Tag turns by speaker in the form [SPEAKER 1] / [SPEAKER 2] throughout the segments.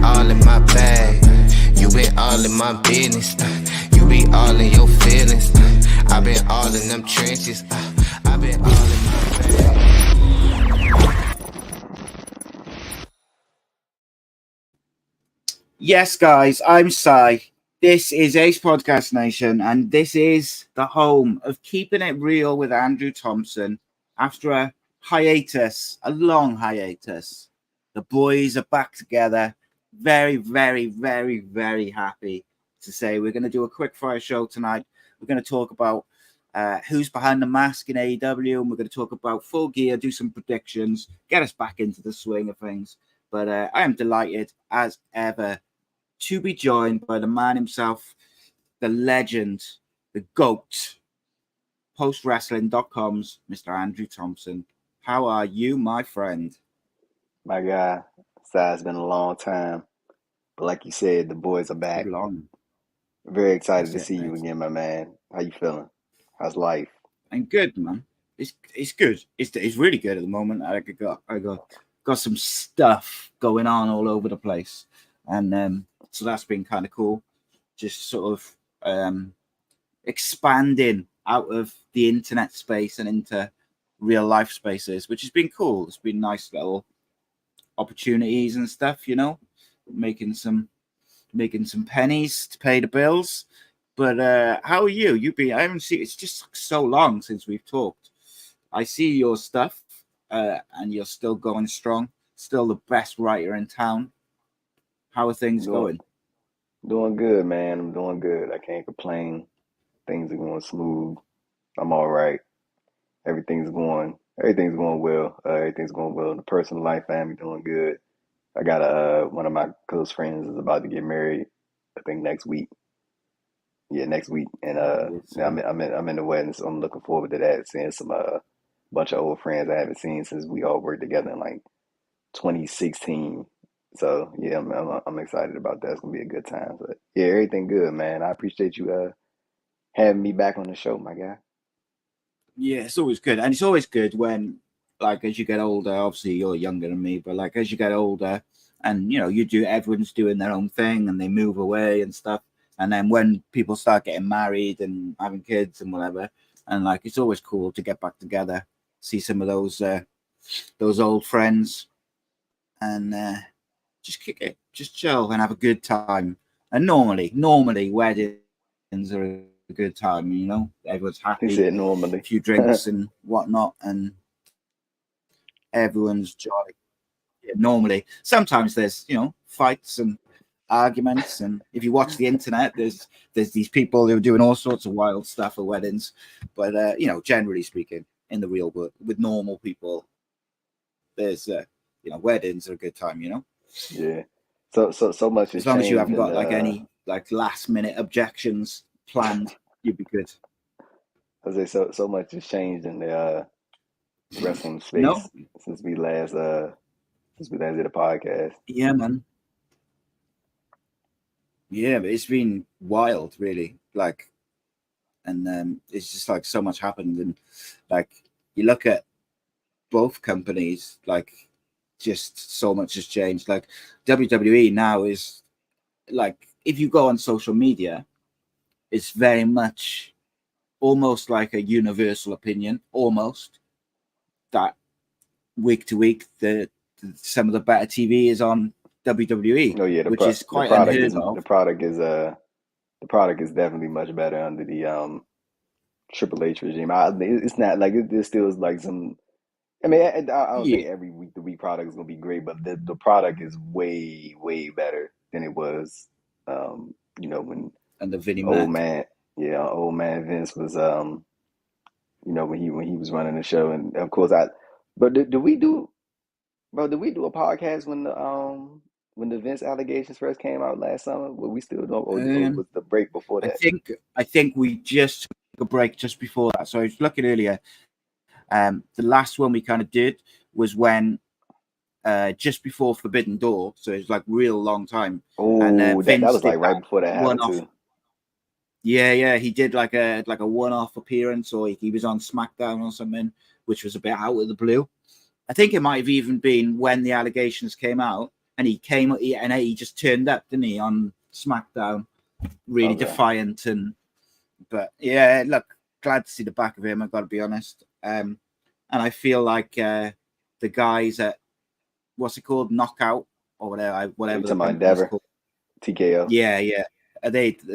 [SPEAKER 1] all in my bag. You been all in my business. You be all in your feelings. I been all in them trenches. I been all in my bag.
[SPEAKER 2] Yes, guys, I'm Sai. This is Ace Podcast Nation, and this is the home of Keeping It Real with Andrew Thompson. After a hiatus, a long hiatus, the boys are back together. Very, very, very, very happy to say we're going to do a quick fire show tonight. We're going to talk about who's behind the mask in AEW, and we're going to talk about Full Gear, do some predictions, get us back into the swing of things. But I am delighted, as ever, to be joined by the man himself, the legend, the GOAT, postwrestling.com's Mr. Andrew Thompson. How are you, my friend?
[SPEAKER 3] My guy, it's been a long time. But like you said, the boys are back.
[SPEAKER 2] Long.
[SPEAKER 3] Very excited to see you again, my man. How you feeling? How's life?
[SPEAKER 2] I'm good, man. It's good. It's really good at the moment. I got some stuff going on all over the place. And so that's been kind of cool. Just sort of expanding out of the internet space and into real life spaces, which has been cool. It's been nice little opportunities and stuff, you know, making some pennies to pay the bills. But how are you? I haven't seen. It's just so long since we've talked. I see your stuff, and you're still going strong. Still the best writer in town. How are things going?
[SPEAKER 3] Doing good, man. I'm doing good. I can't complain. Things are going smooth. I'm all right. Everything's going well. Everything's going well. The personal life, family, doing good. I got one of my close friends is about to get married. I think next week. Yeah, next week, and I'm in the wedding, so I'm looking forward to that. Seeing some bunch of old friends I haven't seen since we all worked together in like 2016. So yeah, I'm excited about that. It's gonna be a good time. But yeah, everything good, man. I appreciate you having me back on the show, my guy.
[SPEAKER 2] Yeah, it's always good, and it's always good when, like, as you get older. Obviously, you're younger than me, but like as you get older, and you know, everyone's doing their own thing, and they move away and stuff. And then when people start getting married and having kids and whatever, and like it's always cool to get back together, see some of those old friends, and just kick it, just chill and have a good time. And normally weddings are a good time, you know, everyone's happy.
[SPEAKER 3] He said normally.
[SPEAKER 2] A few drinks and whatnot, and everyone's jolly. Yeah, normally, sometimes there's, you know, fights and arguments, and if you watch the internet, there's these people who are doing all sorts of wild stuff at weddings. But you know, generally speaking, in the real world, with normal people, there's you know, weddings are a good time, you know.
[SPEAKER 3] Yeah. So much
[SPEAKER 2] as long as you haven't got like any like last minute objections planned, you'd be good.
[SPEAKER 3] I say so much has changed in the wrestling space
[SPEAKER 2] No?
[SPEAKER 3] since we last did a podcast.
[SPEAKER 2] Yeah, man. Yeah, but it's been wild, really. Like, and it's just like so much happened, and like you look at both companies, like just so much has changed. Like WWE now is like, if you go on social media, it's very much almost like a universal opinion, almost, that week to week some of the better TV is on WWE.
[SPEAKER 3] Oh yeah,
[SPEAKER 2] which is quite unheard of.
[SPEAKER 3] The product is definitely much better under the Triple H regime. It's not like it still is like some. I mean, I don't think every week the week product is gonna be great, but the product is way better than it was. You know, when
[SPEAKER 2] and the Vinny
[SPEAKER 3] old man Vince was you know, when he was running the show, and of course did we do a podcast when the Vince allegations first came out last summer? Were we still doing, or was the break before that?
[SPEAKER 2] I think we just took a break just before that. So I was looking earlier. The last one we kind of did was when just before Forbidden Door, so it was like real long time.
[SPEAKER 3] Oh, and that was like right before that happened too.
[SPEAKER 2] Yeah, he did like a one-off appearance, or he was on SmackDown or something, which was a bit out of the blue. I think it might have even been when the allegations came out, and he just turned up, didn't he, on SmackDown, really defiant. But yeah, look, glad to see the back of him. I've got to be honest. And I feel like the guys at what's it called, Knockout or whatever the
[SPEAKER 3] Endeavor,
[SPEAKER 2] called.
[SPEAKER 3] TKO.
[SPEAKER 2] Yeah.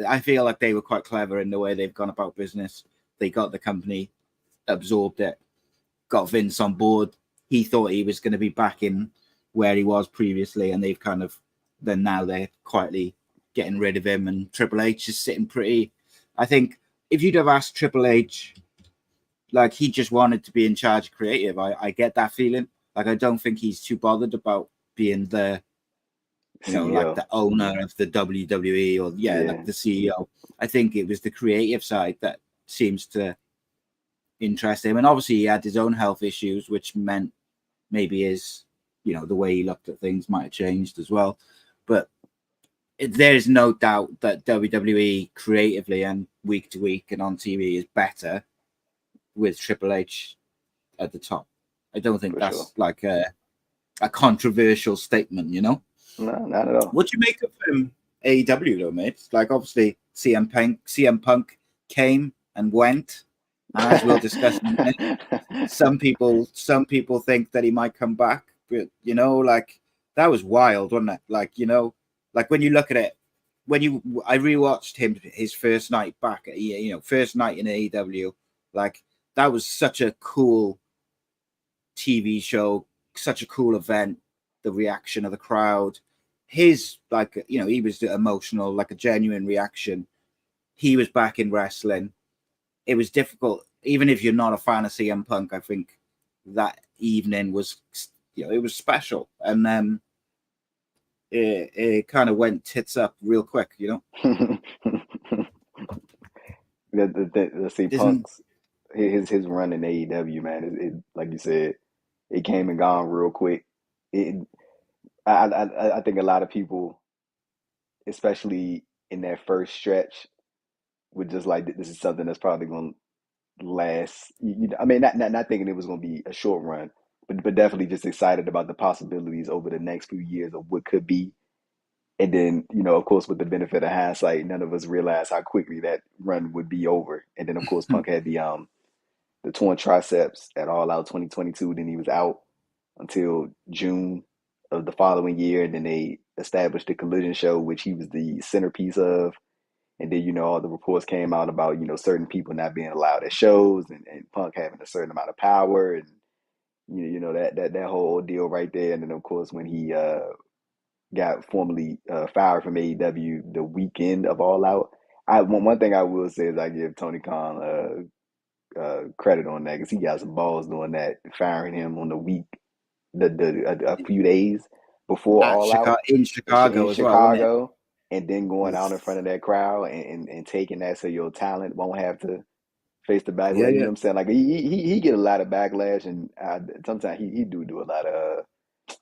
[SPEAKER 2] I feel like they were quite clever in the way they've gone about business. They got the company, absorbed it, got Vince on board. He thought he was going to be back in where he was previously, and they've now they're quietly getting rid of him, and Triple H is sitting pretty. I think if you'd have asked Triple H, like, he just wanted to be in charge of creative. I get that feeling. Like, I don't think he's too bothered about being the, like the owner of the WWE or like the CEO. I think it was the creative side that seems to interest him. And obviously he had his own health issues, which meant maybe his, the way he looked at things might have changed as well. But there's no doubt that WWE creatively and week to week and on TV is better with Triple H at the top. I don't think that's like a controversial statement,
[SPEAKER 3] No, not at all.
[SPEAKER 2] What do you make of AEW though, mate? Like, obviously CM Punk came and went, and as we'll discuss in a minute, some people think that he might come back, but like, that was wild, wasn't it? Like, like when you look at it, I rewatched his first night back at first night in AEW, like, that was such a cool TV show, such a cool event. The reaction of the crowd, his, like, he was emotional, like a genuine reaction. He was back in wrestling. It was difficult, even if you're not a fan of CM Punk. I think that evening was, it was special, and it kind of went tits up real quick,
[SPEAKER 3] Let's see, Punk's his run in AEW, man. It like you said, it came and gone real quick. I think a lot of people, especially in that first stretch, would just like, this is something that's probably going to last. I mean, not thinking it was going to be a short run, but definitely just excited about the possibilities over the next few years of what could be. And then, of course, with the benefit of hindsight, none of us realized how quickly that run would be over. And then, of course, Punk had the torn triceps at All Out 2022. Then he was out until June of the following year. And then they established the Collision show, which he was the centerpiece of. And then, all the reports came out about, certain people not being allowed at shows, and Punk having a certain amount of power, and, that whole ordeal right there. And then, of course, when he got formally fired from AEW the weekend of All Out, one thing I will say is I give Tony Khan credit on that, because he got some balls doing that, firing him on the week, a few days before All Out
[SPEAKER 2] in Chicago as well,
[SPEAKER 3] and then going out in front of that crowd and taking that, so your talent won't have to face the backlash. You know what I'm saying? Like, he get a lot of backlash, and sometimes he do a lot of,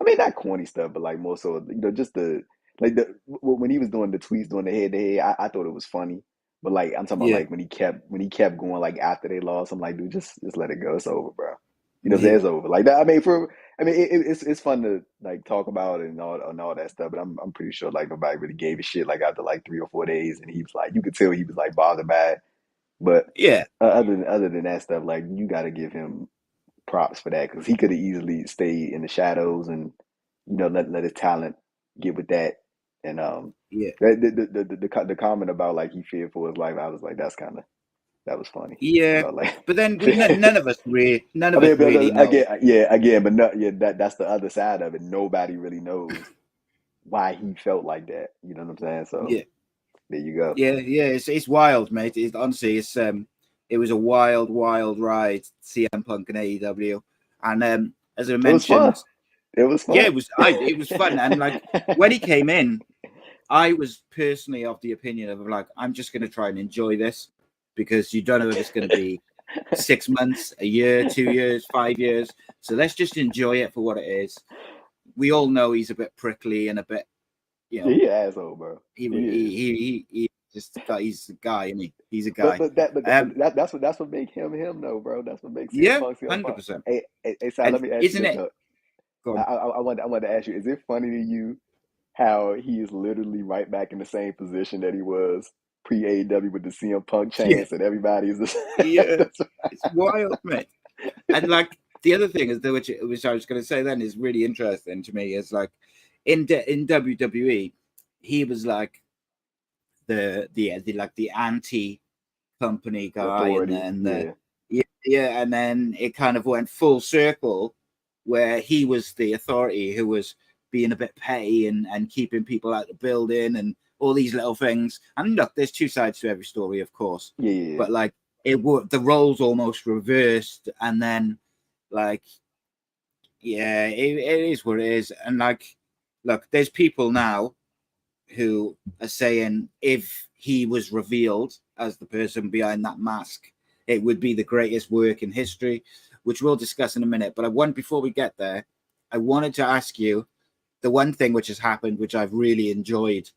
[SPEAKER 3] I mean, not corny stuff, but like more so, just when he was doing the tweets, doing the head to head, I thought it was funny. But like, I'm talking about like when he kept going, like, after they lost, I'm like, dude, just let it go. It's over, bro. It's over. Like that. I mean, it's fun to like talk about and all that stuff. But I'm pretty sure like nobody really gave a shit like after like 3 or 4 days, and he was like, you could tell he was like bothered by it. But other than that stuff, like, you got to give him props for that, because he could have easily stayed in the shadows and let his talent get with that. And the comment about like he feared for his life, I was like, that was funny.
[SPEAKER 2] But then none of us really know.
[SPEAKER 3] Again, but that's the other side of it. Nobody really knows why he felt like that. You know what I'm saying? So there you go.
[SPEAKER 2] It's wild, mate. Honestly, it was a wild ride, CM Punk and AEW, and as I mentioned,
[SPEAKER 3] it was fun.
[SPEAKER 2] Yeah, it was fun, and like when he came in, I was personally of the opinion of like, I'm just going to try and enjoy this, because you don't know if it's going to be 6 months, a year, 2 years, 5 years. So let's just enjoy it for what it is. We all know he's a bit prickly and a bit,
[SPEAKER 3] he's an asshole, bro.
[SPEAKER 2] He's a guy, isn't he? He's a guy.
[SPEAKER 3] But that's what makes him though, bro. That's what makes him
[SPEAKER 2] 100%.
[SPEAKER 3] Hey, Si, let me ask you this.
[SPEAKER 2] Go
[SPEAKER 3] I wanted to ask you, is it funny to you how he is literally right back in the same position that he was pre AEW with the CM Punk
[SPEAKER 2] Yeah,
[SPEAKER 3] chance and everybody is
[SPEAKER 2] yeah,
[SPEAKER 3] the
[SPEAKER 2] it's wild, mate. And like the other thing is that which I was going to say then is really interesting to me is like in WWE, he was like the anti company guy, and
[SPEAKER 3] authority.
[SPEAKER 2] then
[SPEAKER 3] Yeah.
[SPEAKER 2] and then it kind of went full circle where he was the authority who was being a bit petty and keeping people out the building and all these little things. And look, there's two sides to every story, of course,
[SPEAKER 3] Yeah, yeah,
[SPEAKER 2] but like it would the roles almost reversed, and then like it is what it is. And like, look, there's people now who are saying if he was revealed as the person behind that mask, it would be the greatest work in history, which we'll discuss in a minute. But before we get there, I wanted to ask you the one thing which has happened, which I've really enjoyed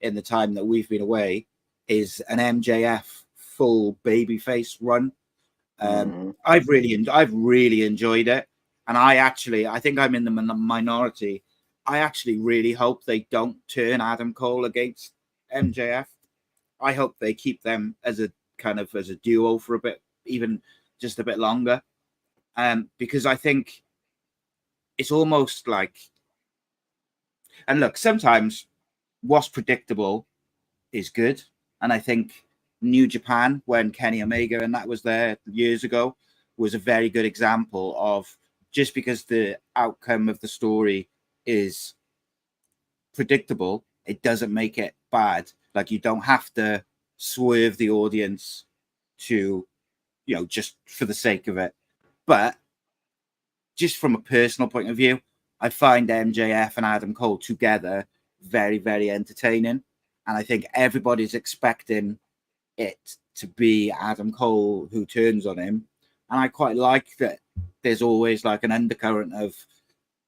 [SPEAKER 2] in the time that we've been away, is an MJF full babyface run.
[SPEAKER 3] hmm
[SPEAKER 2] I've really enjoyed it, and I think I'm in the minority. I actually really hope they don't turn Adam Cole against MJF. I hope they keep them as a as a duo for a bit, even just a bit longer, because I think it's almost like. And look, sometimes what's predictable is good, and I think New Japan, when Kenny Omega and that was there years ago, was a very good example of just because the outcome of the story is predictable, it doesn't make it bad. Like you don't have to swerve the audience to, just for the sake of it. But just from a personal point of view, I find MJF and Adam Cole together very, very entertaining. And I think everybody's expecting it to be Adam Cole who turns on him. And I quite like that there's always like an undercurrent of,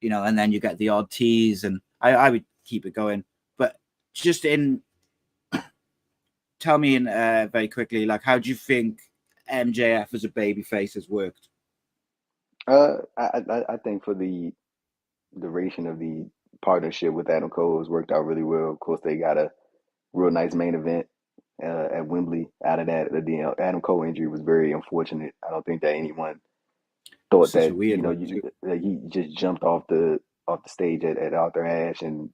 [SPEAKER 2] and then you get the odd tease, and I would keep it going. But just tell me in very quickly, like, how do you think MJF as a babyface has worked?
[SPEAKER 3] I think for the duration of the partnership with Adam Cole has worked out really well. Of course, they got a real nice main event at Wembley. Out of that, the Adam Cole injury was very unfortunate. I don't think that anyone thought
[SPEAKER 2] Such a
[SPEAKER 3] that
[SPEAKER 2] weird one too.
[SPEAKER 3] that he just jumped off the stage at Arthur Ashe, and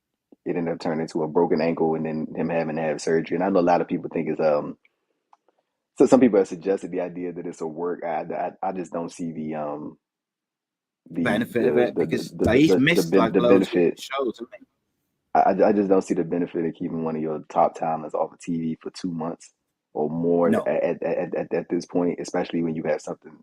[SPEAKER 3] it ended up turning into a broken ankle, and then him having to have surgery. And I know a lot of people think it's so some people have suggested the idea that it's a work. I just don't see the
[SPEAKER 2] Benefit of it because he's missed like
[SPEAKER 3] the
[SPEAKER 2] loads of
[SPEAKER 3] benefit.
[SPEAKER 2] shows. I mean,
[SPEAKER 3] I just don't see the benefit of keeping one of your top talents off of TV for 2 months or more
[SPEAKER 2] no,
[SPEAKER 3] at this point, especially when you have something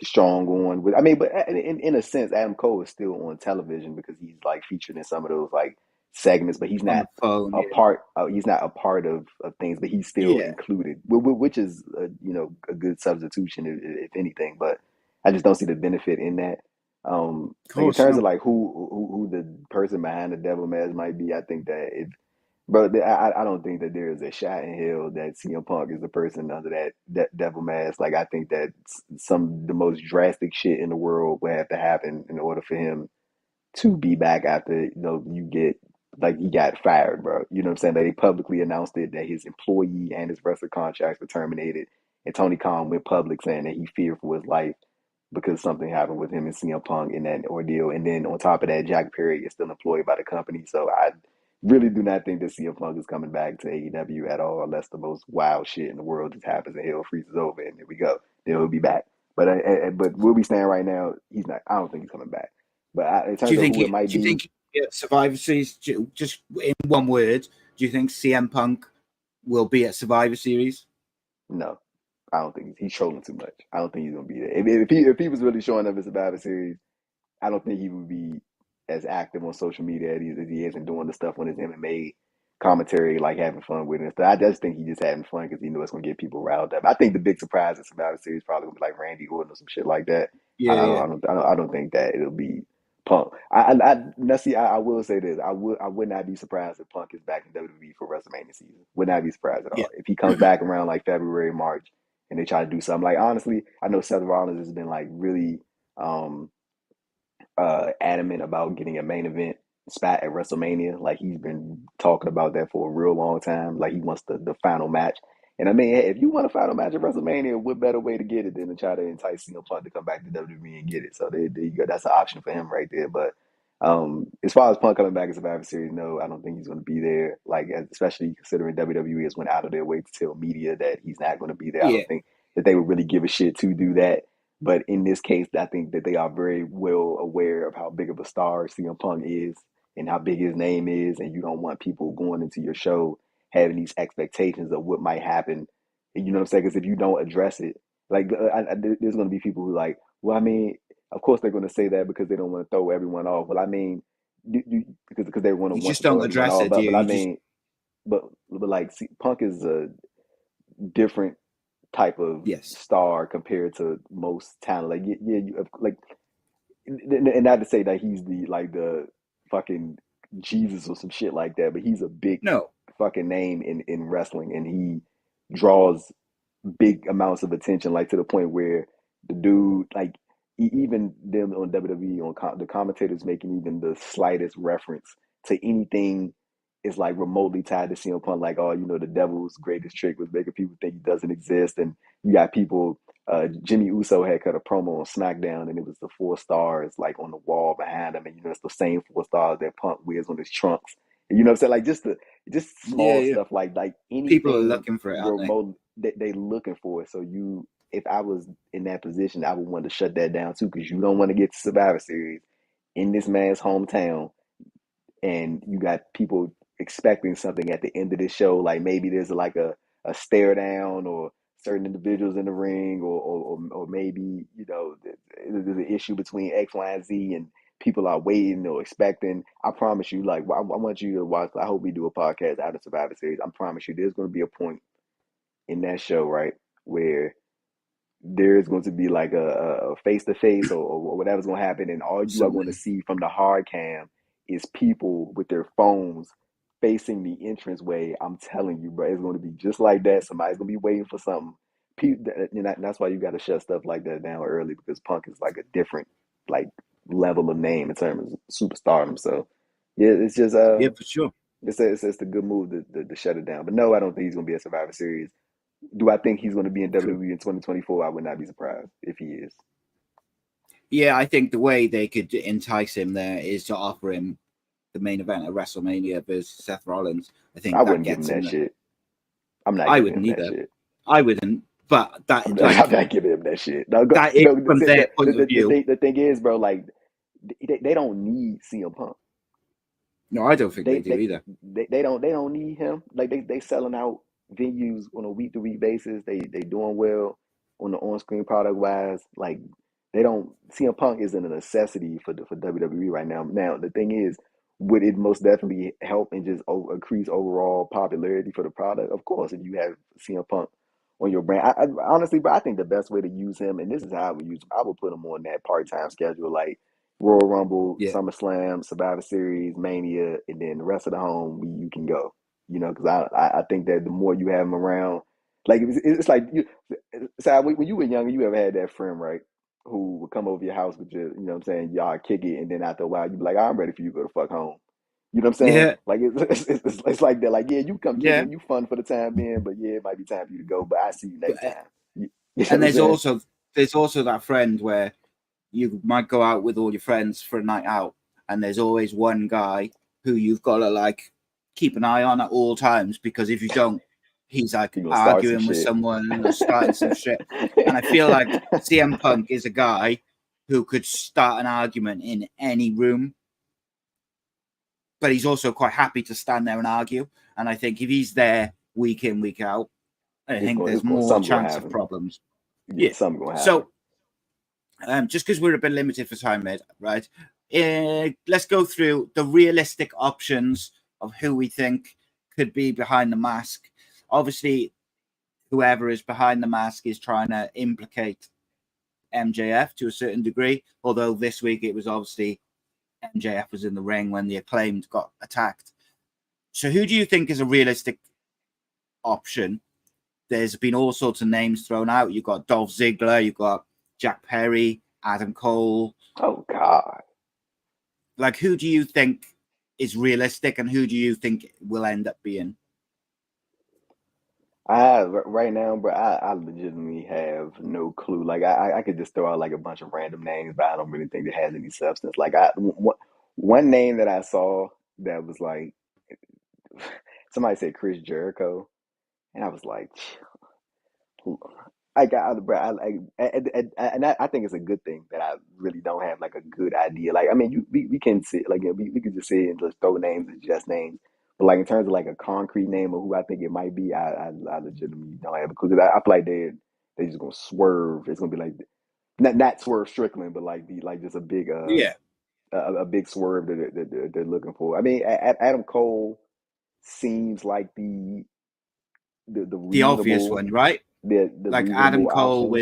[SPEAKER 3] strong on with. I mean, but in a sense, Adam Cole is still on television because he's like featured in some of those like segments, but he's
[SPEAKER 2] on the
[SPEAKER 3] not
[SPEAKER 2] phone.
[SPEAKER 3] a part. He's not a part of things, but he's still
[SPEAKER 2] Yeah,
[SPEAKER 3] included, which is a good substitution if anything. But I just don't see the benefit in that.
[SPEAKER 2] of
[SPEAKER 3] Like in
[SPEAKER 2] course
[SPEAKER 3] terms of
[SPEAKER 2] not.
[SPEAKER 3] like who the person behind the devil mask might be, I think that if but I don't think that there is a shot in hell that CM Punk is the person under that devil mask. Like I think that some the most drastic shit in the world would have to happen in order for him to be back after you get like he got fired, bro. You know what I'm saying? They publicly announced it that his employee and his wrestler contracts were terminated, and Tony Khan went public saying that he feared for his life because something happened with him and CM Punk in that ordeal. And then on top of that, Jack Perry is still employed by the company. So I really do not think that CM Punk is coming back to AEW at all, unless the most wild shit in the world just happens and hell freezes over, and there we go. Then he'll be back. But where we stand right now, he's not. I don't think he's coming back. But in
[SPEAKER 2] Do
[SPEAKER 3] terms
[SPEAKER 2] you
[SPEAKER 3] of
[SPEAKER 2] think
[SPEAKER 3] who it might
[SPEAKER 2] Do you
[SPEAKER 3] be,
[SPEAKER 2] think Survivor Series? Just in one word, do you think CM Punk will be at Survivor Series?
[SPEAKER 3] no, I don't think he's trolling too much. I don't think he's gonna be there. If he was really showing up at Survivor Series, I don't think he would be as active on social media as he is and doing the stuff on his MMA commentary, like having fun with it. And stuff. I just think he's just having fun because he knows it's gonna get people riled up. I think the big surprise at Survivor Series probably gonna be like Randy Orton or some shit like that. I,
[SPEAKER 2] Yeah,
[SPEAKER 3] I
[SPEAKER 2] yeah.
[SPEAKER 3] don't I don't I don't think that it'll be Punk. I will say this. I would not be surprised if Punk is back in WWE for WrestleMania season. Would not be surprised at
[SPEAKER 2] Yeah.
[SPEAKER 3] all. If he comes back around like February, March, and they try to do something like honestly, I know Seth Rollins has been like really um adamant about getting a main event spot at WrestleMania. Like he's been talking about that for a real long time. Like he wants the final match. And I mean, hey, if you want a final match at WrestleMania, what better way to get it than to try to entice CM Punk to come back to WWE and get it? So there you go. That's an option for him right there. But as far as Punk coming back in Survivor Series, no, I don't think he's going to be there. Like, especially considering WWE has went out of their way to tell media that he's not going to be there. I
[SPEAKER 2] Yeah.
[SPEAKER 3] don't think that they would really give a shit to do that. But in this case, I think that they are very well aware of how big of a star CM Punk is and how big his name is, and you don't want people going into your show having these expectations of what might happen. And you know what I'm saying? Because if you don't address it, like there's going to be people who like, well, I mean, of course they're going to say that because they don't want to throw everyone off. Well, I mean, because they want
[SPEAKER 2] You
[SPEAKER 3] to
[SPEAKER 2] just
[SPEAKER 3] throw
[SPEAKER 2] don't
[SPEAKER 3] everyone
[SPEAKER 2] address
[SPEAKER 3] off.
[SPEAKER 2] it, do you?
[SPEAKER 3] But I
[SPEAKER 2] You just
[SPEAKER 3] mean, but like, see, Punk is a different type of
[SPEAKER 2] yes.
[SPEAKER 3] star compared to most talent. Like, yeah, like, and not to say that he's the fucking Jesus or some shit like that, but he's a big
[SPEAKER 2] No.
[SPEAKER 3] fucking name in wrestling, and he draws big amounts of attention, like to the point where the dude, like, even them on WWE, the commentators making even the slightest reference to anything is like remotely tied to CM Punk. Like, oh, the devil's greatest trick was making people think he doesn't exist, and you got people. Jimmy Uso had cut a promo on SmackDown, and it was the 4 stars like on the wall behind him, and it's the same 4 stars that Punk wears on his trunks. And you know what I'm saying? Like just
[SPEAKER 2] Yeah,
[SPEAKER 3] small
[SPEAKER 2] yeah.
[SPEAKER 3] stuff like
[SPEAKER 2] People are
[SPEAKER 3] anything
[SPEAKER 2] looking for it, aren't they?
[SPEAKER 3] remote that they looking for it. So if I was in that position, I would want to shut that down too, because you don't want to get to Survivor Series in this man's hometown, and you got people expecting something at the end of this show. Like maybe there's like a stare down or certain individuals in the ring, or maybe there's an issue between X, Y, and Z, and people are waiting or expecting. I promise you, like I want you to watch. I hope we do a podcast out of Survivor Series. I promise you, there's going to be a point in that show, right, where there's going to be like a face to face or whatever's going to happen, and all you are going to
[SPEAKER 2] Something.
[SPEAKER 3] see from the hard cam is people with their phones facing the entranceway. I'm telling you, bro, it's going to be just like that. Somebody's going to be waiting for something. That's why you got to shut stuff like that down early, because Punk is like a different like level of name in terms of superstardom. So yeah, it's just
[SPEAKER 2] Yeah, for sure.
[SPEAKER 3] it's a good move to shut it down. But no, I don't think he's going to be a Survivor Series. Do I think he's going to be in
[SPEAKER 2] Cool.
[SPEAKER 3] WWE in 2024? I would not be surprised if he is.
[SPEAKER 2] Yeah, I think the way they could entice him there is to offer him the main event at WrestleMania versus Seth Rollins. I
[SPEAKER 3] I
[SPEAKER 2] think that
[SPEAKER 3] wouldn't give him
[SPEAKER 2] gets him
[SPEAKER 3] that
[SPEAKER 2] there.
[SPEAKER 3] shit. I'm not
[SPEAKER 2] I
[SPEAKER 3] giving him
[SPEAKER 2] wouldn't
[SPEAKER 3] that
[SPEAKER 2] either.
[SPEAKER 3] shit.
[SPEAKER 2] I wouldn't. But
[SPEAKER 3] I'm
[SPEAKER 2] that,
[SPEAKER 3] not, I'm
[SPEAKER 2] like,
[SPEAKER 3] not giving him that shit. No,
[SPEAKER 2] that is from their point of view.
[SPEAKER 3] the thing is, bro, like they don't need CM Punk.
[SPEAKER 2] No, I don't think they
[SPEAKER 3] They
[SPEAKER 2] do
[SPEAKER 3] they
[SPEAKER 2] either.
[SPEAKER 3] they don't need him. Like they selling out venues on a week to week basis. They doing well on the on screen product wise. Like they don't. CM Punk isn't a necessity for WWE right now. Now the thing is, would it most definitely help and just increase overall popularity for the product? Of course, if you have CM Punk on your brand. I honestly, but I think the best way to use him, and this is how I would use him, I would put him on that part time schedule, like Royal Rumble,
[SPEAKER 2] Yeah.
[SPEAKER 3] SummerSlam, Survivor Series, Mania, and then the rest of the home you can go. Because I think that the more you have them around, like it's like you. So when you were younger, you ever had that friend, right, who would come over your house with your, what I'm saying, y'all kick it, and then after a while, you'd be like, I'm ready for you to go the fuck home. You know what I'm saying?
[SPEAKER 2] Yeah.
[SPEAKER 3] Like it's like that. Like, yeah, you come kick it,
[SPEAKER 2] Yeah.
[SPEAKER 3] and you fun for the time being, but yeah, it might be time for you to go. But I see you next
[SPEAKER 2] But,
[SPEAKER 3] time. You know what
[SPEAKER 2] and
[SPEAKER 3] I'm saying?
[SPEAKER 2] there's also that friend where you might go out with all your friends for a night out, and there's always one guy who you've got to like keep an eye on at all times, because if you don't, he's like
[SPEAKER 3] You gonna start some
[SPEAKER 2] arguing with
[SPEAKER 3] shit.
[SPEAKER 2] someone or starting some shit. And I feel like CM Punk is a guy who could start an argument in any room, but he's also quite happy to stand there and argue. And I think if he's there week in, week out, I think there's more
[SPEAKER 3] something gonna
[SPEAKER 2] chance of
[SPEAKER 3] happen.
[SPEAKER 2] problems.
[SPEAKER 3] Yeah, something gonna happen.
[SPEAKER 2] So, just because we're a bit limited for time, mate, right? Let's go through the realistic options of who we think could be behind the mask. Obviously, whoever is behind the mask is trying to implicate MJF to a certain degree, although this week it was obviously MJF was in the ring when the Acclaimed got attacked. So who do you think is a realistic option? There's been all sorts of names thrown out. You've got Dolph Ziggler, you've got Jack Perry, Adam Cole.
[SPEAKER 3] Oh God.
[SPEAKER 2] Like, who do you think is realistic, and who do you think will end up being?
[SPEAKER 3] Right now, bro, I legitimately have no clue. Like I could just throw out like a bunch of random names, but I don't really think it has any substance. Like one name that I saw that was like somebody said Chris Jericho, and I was like, I got bro. I think it's a good thing that I really don't have like a good idea. Like I mean, we can sit like we could just sit and just throw names and just names. But like in terms of like a concrete name of who I think it might be, I legitimately don't have a clue. 'Cause I feel like they just gonna swerve. It's gonna be like not swerve Strickland, but like be like just a big
[SPEAKER 2] Yeah,
[SPEAKER 3] a big swerve that they're looking for. I mean, Adam Cole seems like the
[SPEAKER 2] the obvious
[SPEAKER 3] reasonable
[SPEAKER 2] one, right?
[SPEAKER 3] the
[SPEAKER 2] Like Adam
[SPEAKER 3] reasonable
[SPEAKER 2] Cole
[SPEAKER 3] option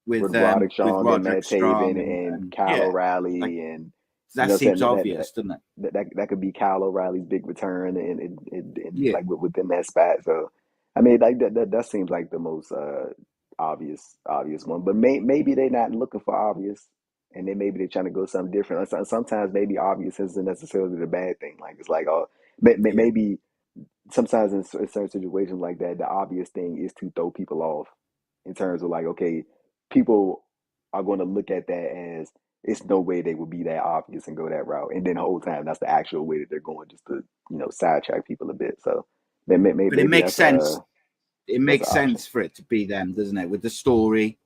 [SPEAKER 2] with
[SPEAKER 3] Roderick
[SPEAKER 2] with
[SPEAKER 3] Strong and
[SPEAKER 2] Roderick
[SPEAKER 3] Matt Taven
[SPEAKER 2] Strong,
[SPEAKER 3] and
[SPEAKER 2] and
[SPEAKER 3] Kyle
[SPEAKER 2] yeah, like
[SPEAKER 3] O'Reilly and you
[SPEAKER 2] that
[SPEAKER 3] know what I'm
[SPEAKER 2] seems
[SPEAKER 3] saying
[SPEAKER 2] obvious, doesn't it?
[SPEAKER 3] that could be Kyle O'Reilly's big return and
[SPEAKER 2] Yeah,
[SPEAKER 3] like within that spot. So I mean like that seems like the most obvious one. But maybe they're not looking for obvious and then maybe they're trying to go something different. Sometimes maybe obvious isn't necessarily the bad thing. Like it's like oh
[SPEAKER 2] yeah,
[SPEAKER 3] maybe sometimes in certain situations like that, the obvious thing is to throw people off in terms of like, okay, people are going to look at that as it's no way they would be that obvious and go that route. And then the whole time, that's the actual way that they're going just to, sidetrack people a bit. So
[SPEAKER 2] but it
[SPEAKER 3] maybe
[SPEAKER 2] makes sense. It
[SPEAKER 3] that's an
[SPEAKER 2] makes
[SPEAKER 3] option.
[SPEAKER 2] sense for it to be them, doesn't it? With the story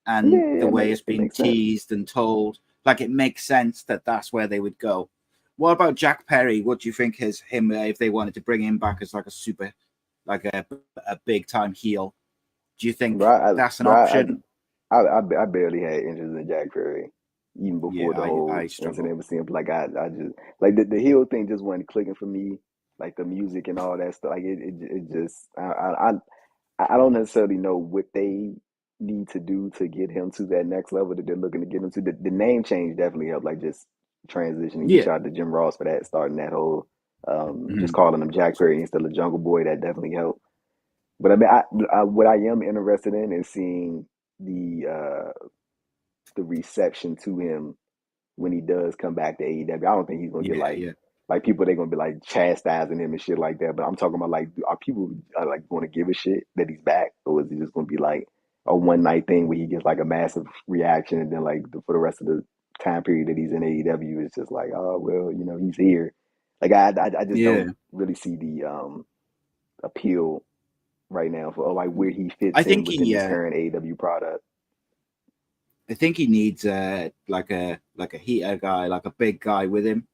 [SPEAKER 2] and
[SPEAKER 3] Yeah,
[SPEAKER 2] the
[SPEAKER 3] yeah,
[SPEAKER 2] way it's
[SPEAKER 3] it
[SPEAKER 2] been
[SPEAKER 3] makes sense.
[SPEAKER 2] teased and told, like it makes sense that that's where they would go. What about Jack Perry? What do you think is him if they wanted to bring him back as like a super, like a big time heel? Do you think that's an
[SPEAKER 3] Bro,
[SPEAKER 2] option?
[SPEAKER 3] I barely had interest in Jack Perry even before
[SPEAKER 2] Yeah,
[SPEAKER 3] the
[SPEAKER 2] I
[SPEAKER 3] whole
[SPEAKER 2] struggle.
[SPEAKER 3] incident with him. Like I just like the heel thing just wasn't clicking for me. Like the music and all that stuff. Like it just I don't necessarily know what they need to do to get him to that next level that they're looking to get him to. The name change definitely helped. Like just transitioning. Big
[SPEAKER 2] Yeah.
[SPEAKER 3] shout out to Jim Ross for that, starting that whole just
[SPEAKER 2] Mhm.
[SPEAKER 3] calling him Jack Perry instead of Jungle Boy. That definitely helped. But I mean, what I am interested in is seeing the reception to him when he does come back to AEW. I don't think he's gonna get
[SPEAKER 2] Yeah, yeah.
[SPEAKER 3] like people they're gonna be like chastising him and shit like that. But I'm talking about like are people like going to give a shit that he's back, or is it just gonna be like a one night thing where he gets like a massive reaction and then like for the rest of the time period that he's in AEW, it's just like oh well he's here. Like I just
[SPEAKER 2] Yeah.
[SPEAKER 3] don't really see the appeal right now for like where he
[SPEAKER 2] I
[SPEAKER 3] fits in
[SPEAKER 2] think
[SPEAKER 3] within
[SPEAKER 2] he
[SPEAKER 3] this current AEW product.
[SPEAKER 2] I think he needs like a heater guy, like a big guy with him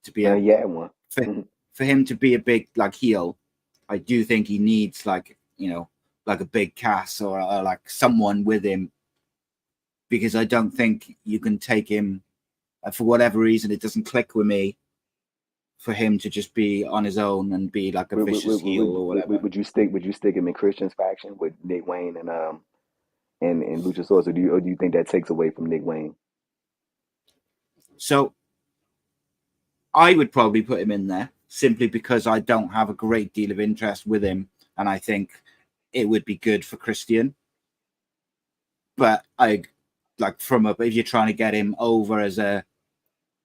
[SPEAKER 2] to be a
[SPEAKER 3] He had one.
[SPEAKER 2] for, for him to be a big like heel. I do think he needs like like a big Cass or like someone with him, because I don't think you can take him for whatever reason it doesn't click with me for him to just be on his own and be like a vicious heel or whatever.
[SPEAKER 3] Would you stick him in Christian's faction with Nick Wayne and Luchasaurus, or do you think that takes away from Nick Wayne?
[SPEAKER 2] So I would probably put him in there simply because I don't have a great deal of interest with him, and I think it would be good for Christian. But I like if you're trying to get him over as a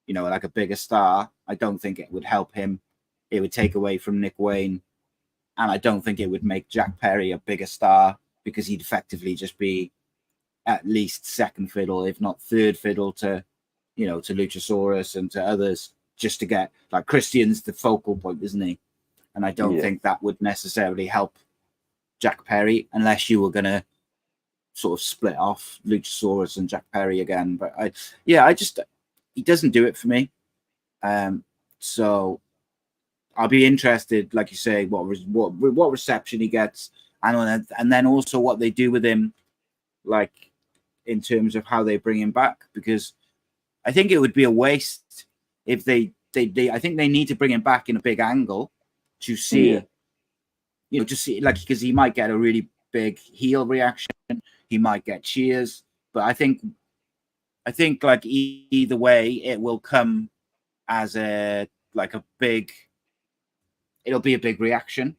[SPEAKER 2] like a bigger star, I don't think it would help him. It would take away from Nick Wayne, and I don't think it would make Jack Perry a bigger star because he'd effectively just be at least second fiddle, if not third fiddle to to Luchasaurus and to others, just to get like Christian's the focal point, isn't he? And I don't
[SPEAKER 3] Yeah,
[SPEAKER 2] think that would necessarily help Jack Perry unless you were gonna sort of split off Luchasaurus and Jack Perry again. But I just he doesn't do it for me. So I'll be interested, like you say, what reception he gets, and then also what they do with him, like in terms of how they bring him back, because I think it would be a waste if they I think they need to bring him back in a big angle to
[SPEAKER 3] yeah,
[SPEAKER 2] see, just see like because he might get a really big heel reaction, he might get cheers, but I think like either way it will come as a like a big it'll be a big reaction,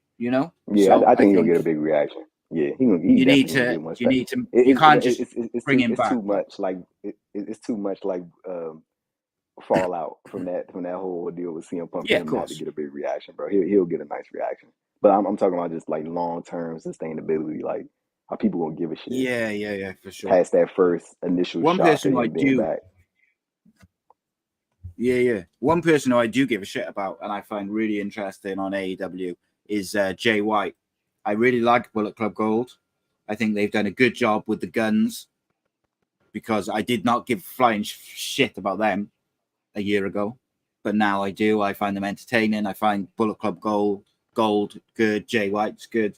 [SPEAKER 3] yeah.
[SPEAKER 2] So
[SPEAKER 3] I
[SPEAKER 2] I
[SPEAKER 3] think he'll get a
[SPEAKER 2] think
[SPEAKER 3] big reaction. Yeah, he definitely gonna get one.
[SPEAKER 2] you can't just
[SPEAKER 3] It's
[SPEAKER 2] bring him
[SPEAKER 3] too
[SPEAKER 2] back.
[SPEAKER 3] much. Like it's too much. Like fallout from that whole deal with CM Punk for
[SPEAKER 2] Yeah, of
[SPEAKER 3] him not to
[SPEAKER 2] course.
[SPEAKER 3] get a big reaction, bro. He'll get a nice reaction. But I'm talking about just like long term sustainability, like how people gonna give a shit
[SPEAKER 2] Yeah, for sure.
[SPEAKER 3] past that first initial
[SPEAKER 2] One
[SPEAKER 3] shock
[SPEAKER 2] person
[SPEAKER 3] of
[SPEAKER 2] who I
[SPEAKER 3] him being
[SPEAKER 2] do,
[SPEAKER 3] back.
[SPEAKER 2] one person who I do give a shit about and I find really interesting on AEW is Jay White. I really like Bullet Club Gold. I think they've done a good job with the guns because I did not give flying shit about them a year ago, but now I do. I find them entertaining. I find Bullet Club Gold good. Jay White's good.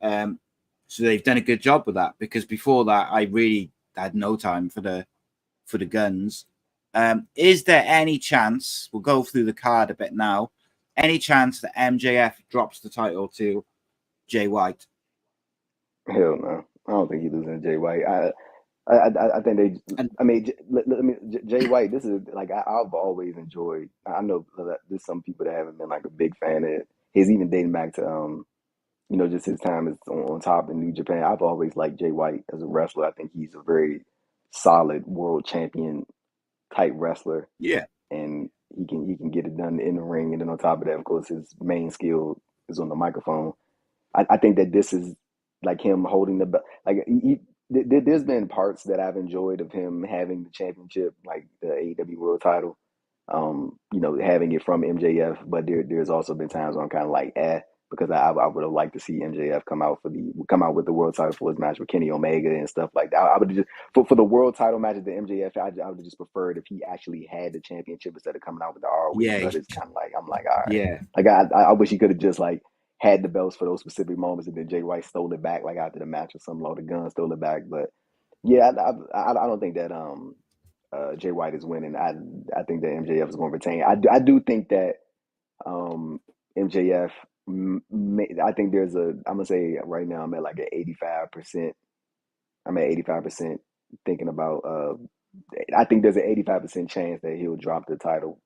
[SPEAKER 2] So they've done a good job with that because before that, I really had no time for the guns. Is there any chance, we'll go through the card a bit now, any chance that MJF drops the title to Jay White?
[SPEAKER 3] Hell no, I don't think he's losing to Jay White. I think they.
[SPEAKER 2] And
[SPEAKER 3] I mean, Jay White. This is like I've always enjoyed. I know that there's some people that haven't been like a big fan of it. He's even dating back to just his time as on top in New Japan. I've always liked Jay White as a wrestler. I think he's a very solid world champion type wrestler,
[SPEAKER 2] yeah,
[SPEAKER 3] and he can get it done in the ring. And then on top of that, of course, his main skill is on the microphone. I think that this is like him holding the belt. Like there's been parts that I've enjoyed of him having the championship, like the AEW World Title. Having it from MJF, but there's also been times where I'm kind of like, because I would have liked to see MJF come out with the world title for his match with Kenny Omega and stuff like that. I would just for the world title matches, the MJF, I would have just preferred if he actually had the championship instead of coming out with the ROH.
[SPEAKER 2] yeah,
[SPEAKER 3] But it's kind of like I'm like, all right,
[SPEAKER 2] yeah,
[SPEAKER 3] like I wish he could have just like had the belts for those specific moments, and then Jay White stole it back like after the match or some loaded gun stole it back. But yeah, I don't think that Jay White is winning. I think that MJF is going to retain. I do think that MJF. I think there's I'm gonna say right now I'm at like an 85%. I'm at 85% thinking about. I think there's an 85% chance that he'll drop the title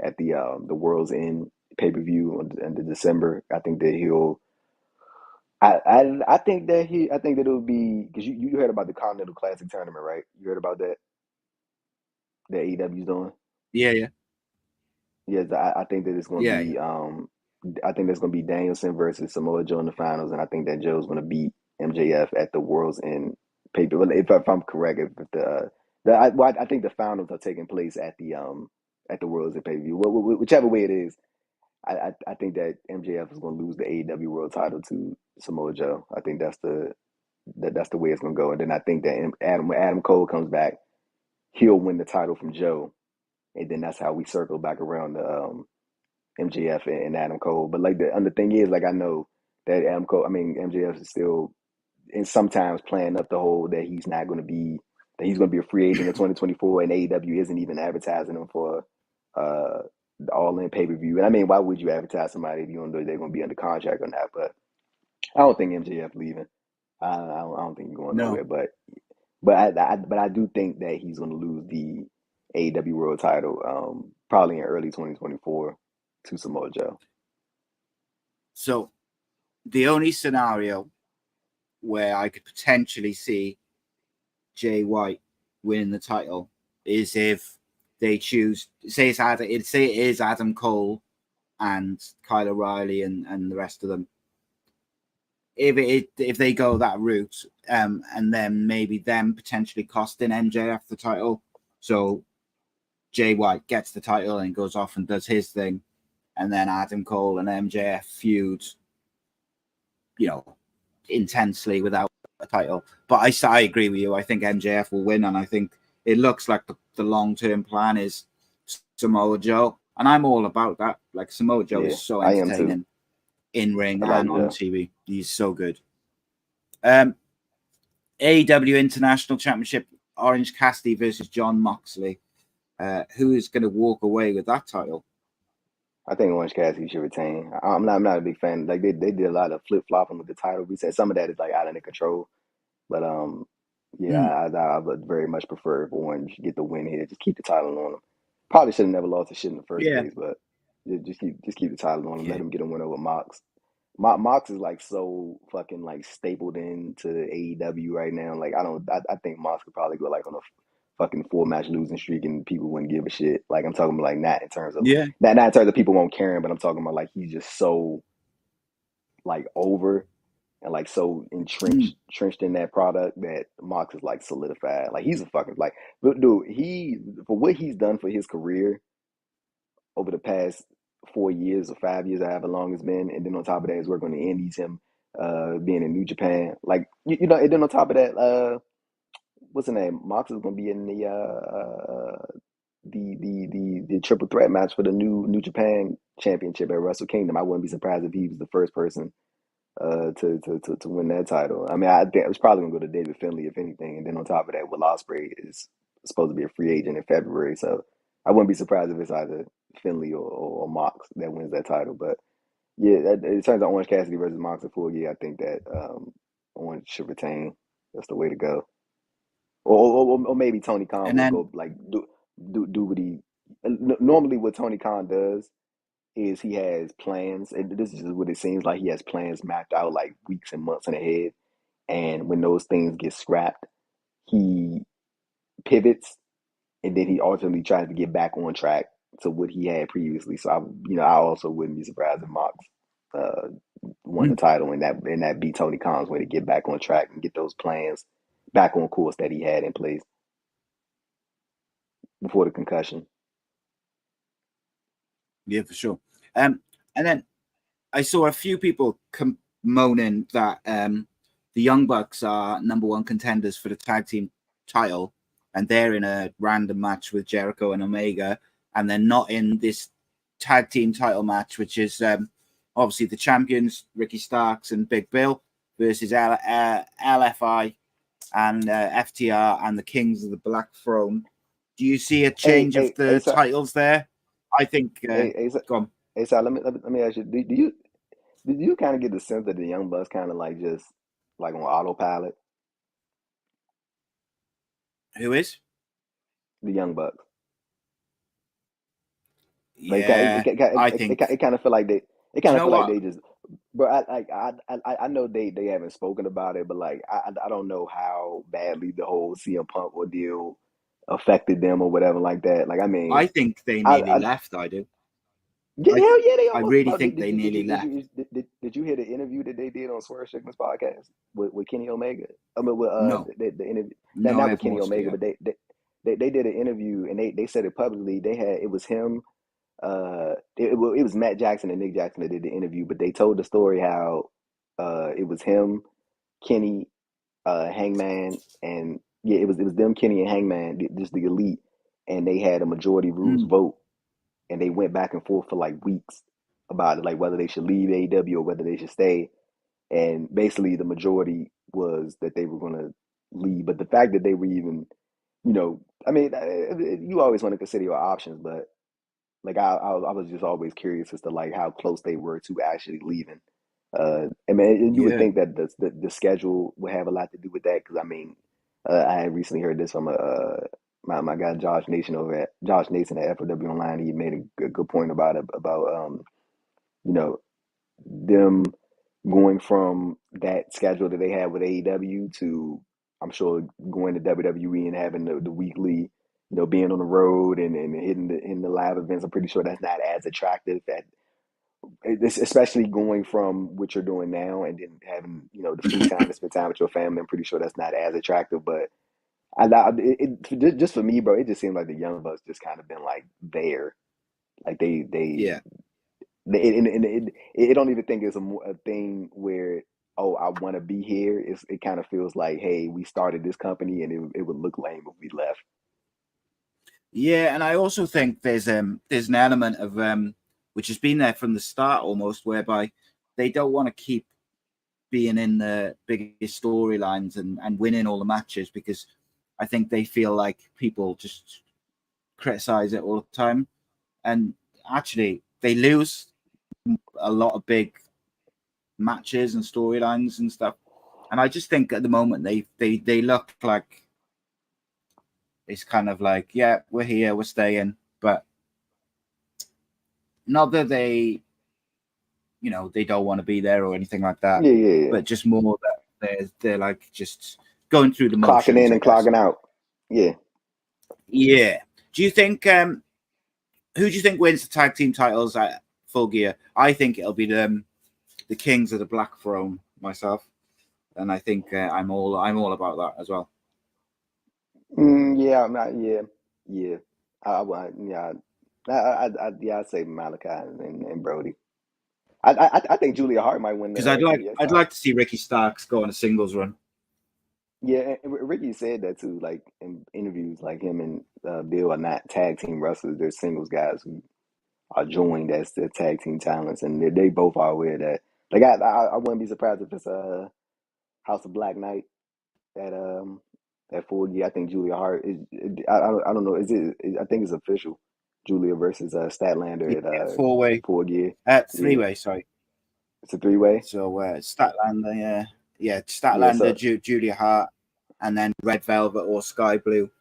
[SPEAKER 3] at the World's End pay-per-view in the December. I think that he'll. I think that it'll be because you heard about the Continental Classic tournament, right? You heard about that AEW's doing.
[SPEAKER 2] yeah.
[SPEAKER 3] Yes, I think that it's going to
[SPEAKER 2] Yeah,
[SPEAKER 3] be. I think that's going to be Danielson versus Samoa Joe in the finals, and I think that Joe's going to beat MJF at the World's End paper. If I'm correct, if I think the finals are taking place at the World's End pay per view. Whichever way it is, I think that MJF is going to lose the AEW World Title to Samoa Joe. I think that's the way it's going to go, and then I think that when Adam Cole comes back, he'll win the title from Joe, and then that's how we circle back around the MJF and Adam Cole. But like the thing is, like I know that MJF is still and sometimes playing up the whole that he's going to be a free agent in 2024, and AEW isn't even advertising him for the All In pay per view. And I mean, why would you advertise somebody if you don't know they're going to be under contract or not? But I don't think MJF leaving. I don't think he's going
[SPEAKER 2] no.
[SPEAKER 3] nowhere. But I do think that he's going to lose the AEW World Title probably in early 2024 to Samoa Joe.
[SPEAKER 2] So the only scenario where I could potentially see Jay White winning the title is if they choose, say it is Adam Cole and Kyle O'Reilly and the rest of them. If they go that route, and then maybe them potentially costing MJF the title, so Jay White gets the title and goes off and does his thing, and then Adam Cole and MJF feud, intensely without a title. But I agree with you. I think MJF will win, and I think it looks like the long-term plan is Samoa Joe, and I'm all about that. Like Samoa Joe is so entertaining in ring and on TV. He's so good. AEW International Championship, Orange Cassidy versus John Moxley. Who is going to walk away with that title?
[SPEAKER 3] I think Orange Cassidy should retain. I'm not a big fan. Like they did a lot of flip flopping with the title. We said some of that is like out of their control, but I would very much prefer if Orange get the win here. Just keep the title on him. Probably should have never lost the shit in the first place, but just keep the title on him. Let him get a win over Mox. Mox is like so fucking like stapled into AEW right now. Like I think Mox could probably go like on fucking 4-match losing streak and people wouldn't give a shit. Like I'm talking like not in terms of
[SPEAKER 2] Yeah.
[SPEAKER 3] not in terms of people won't care him, but I'm talking about like he's just so like over and like so entrenched in that product that Mox is like solidified. Like he's a fucking like dude, he for what he's done for his career over the past 4 years or 5 years, however long it's been, and then on top of that, his work on the Indies, him being in New Japan, like you know, and then on top of that, what's the name? Mox is gonna be in the triple threat match for the New Japan Championship at Wrestle Kingdom. I wouldn't be surprised if he was the first person to win that title. I mean, I think it was probably gonna go to David Finlay if anything, and then on top of that, Will Ospreay is supposed to be a free agent in February, so I wouldn't be surprised if it's either Finlay or Mox that wins that title. But yeah, in terms of Orange Cassidy versus Mox and Full, yeah, I think that Orange should retain. That's the way to go. Or maybe Tony Khan
[SPEAKER 2] And
[SPEAKER 3] will
[SPEAKER 2] then
[SPEAKER 3] go like do what he normally what Tony Khan does is he has plans, and this is just what it seems like. He has plans mapped out like weeks and months in ahead, and when those things get scrapped, he pivots, and then he ultimately tries to get back on track to what he had previously. So I also wouldn't be surprised if Mox uh, won the title, and that beat Tony Khan's way to get back on track and get those plans back on course that he had in place before the concussion.
[SPEAKER 2] yeah, for sure. And then I saw a few people moaning that the Young Bucks are number one contenders for the tag team title, and they're in a random match with Jericho and Omega, and they're not in this tag team title match, which is obviously the champions, Ricky Starks and Big Bill, versus LFI and FTR and the Kings of the Black Throne. Do you see a change of the titles there? I think. Go on.
[SPEAKER 3] Hey, Sal, let me ask you: do you kind of get the sense that the Young Bucks kind of like just like on autopilot?
[SPEAKER 2] Who is
[SPEAKER 3] The Young Bucks. Like
[SPEAKER 2] yeah, I think
[SPEAKER 3] it kind of feel like they just. But I know they haven't spoken about it, but like I don't know how badly the whole CM Punk ordeal affected them or whatever like that. Like I mean,
[SPEAKER 2] I think they nearly left. I do.
[SPEAKER 3] Yeah, hell yeah, they
[SPEAKER 2] I
[SPEAKER 3] almost.
[SPEAKER 2] really
[SPEAKER 3] Oh,
[SPEAKER 2] think they nearly left.
[SPEAKER 3] did you hear the interview that they did on Swerve Strickland's podcast with Kenny Omega? I mean, with
[SPEAKER 2] No,
[SPEAKER 3] the interview,
[SPEAKER 2] no,
[SPEAKER 3] not
[SPEAKER 2] I
[SPEAKER 3] with
[SPEAKER 2] have
[SPEAKER 3] Kenny
[SPEAKER 2] watched it.
[SPEAKER 3] Omega, but they did an interview and they said it publicly. It was him. It was Matt Jackson and Nick Jackson that did the interview, but they told the story how it was him, Kenny, Hangman, and yeah, it was them, Kenny and Hangman, just the elite, and they had a majority rules vote, and they went back and forth for like weeks about it, like whether they should leave AEW or whether they should stay. And basically, the majority was that they were going to leave. But the fact that they were even, I mean, you always want to consider your options, but like I was just always curious as to like how close they were to actually leaving. I mean, you would
[SPEAKER 2] Yeah,
[SPEAKER 3] think that the schedule would have a lot to do with that because I mean, I had recently heard this from my guy Josh Nason at FOW Online. He made a good point about it about you know them going from that schedule that they had with AEW to I'm sure going to WWE and having the weekly, being on the road and hitting the live events. I'm pretty sure that's not as attractive especially going from what you're doing now and then having the free time to spend time with your family. I'm pretty sure that's not as attractive, but just for me, bro, it just seemed like the Young Bucks just kind of been like there, like
[SPEAKER 2] yeah,
[SPEAKER 3] it don't even think it's a thing where I want to be here. It kind of feels like, hey, we started this company and it would look lame if we left.
[SPEAKER 2] yeah. And I also think there's an element of which has been there from the start almost, whereby they don't want to keep being in the biggest storylines and winning all the matches because I think they feel like people just criticize it all the time, and actually they lose a lot of big matches and storylines and stuff. And I just think at the moment they look like it's kind of like, yeah, we're here, we're staying, but not that they don't want to be there or anything like that,
[SPEAKER 3] Yeah.
[SPEAKER 2] but just more that they're like just going through the
[SPEAKER 3] Clocking
[SPEAKER 2] motions,
[SPEAKER 3] in
[SPEAKER 2] I
[SPEAKER 3] and
[SPEAKER 2] guess.
[SPEAKER 3] clocking out. Yeah.
[SPEAKER 2] Yeah. Do you think who do you think wins the tag team titles at Full Gear? I think it'll be the Kings of the Black Throne myself, and I think I'm all about that as well.
[SPEAKER 3] Yeah, I'm not. Yeah. Yeah. I'd say Malachi and Brody. I think Julia Hart might win the
[SPEAKER 2] Because
[SPEAKER 3] TBS
[SPEAKER 2] I'd
[SPEAKER 3] title.
[SPEAKER 2] like to see Ricky Starks go on a singles run.
[SPEAKER 3] Yeah, and Ricky said that too, like in interviews, like him and Bill are not tag team wrestlers; they're singles guys who are joined as the tag team talents, and they both are aware that. Like I wouldn't be surprised if it's a House of Black Knight at Full Gear. I think Julia Hart is. I don't know. Is it? I think it's official. Julia versus Statlander
[SPEAKER 2] Yeah,
[SPEAKER 3] at
[SPEAKER 2] 4-way,
[SPEAKER 3] Full Gear.
[SPEAKER 2] 3-way. Sorry.
[SPEAKER 3] It's a 3-way.
[SPEAKER 2] So Statlander,
[SPEAKER 3] Yeah,
[SPEAKER 2] Statlander, Julia Hart, and then Red Velvet or Sky Blue.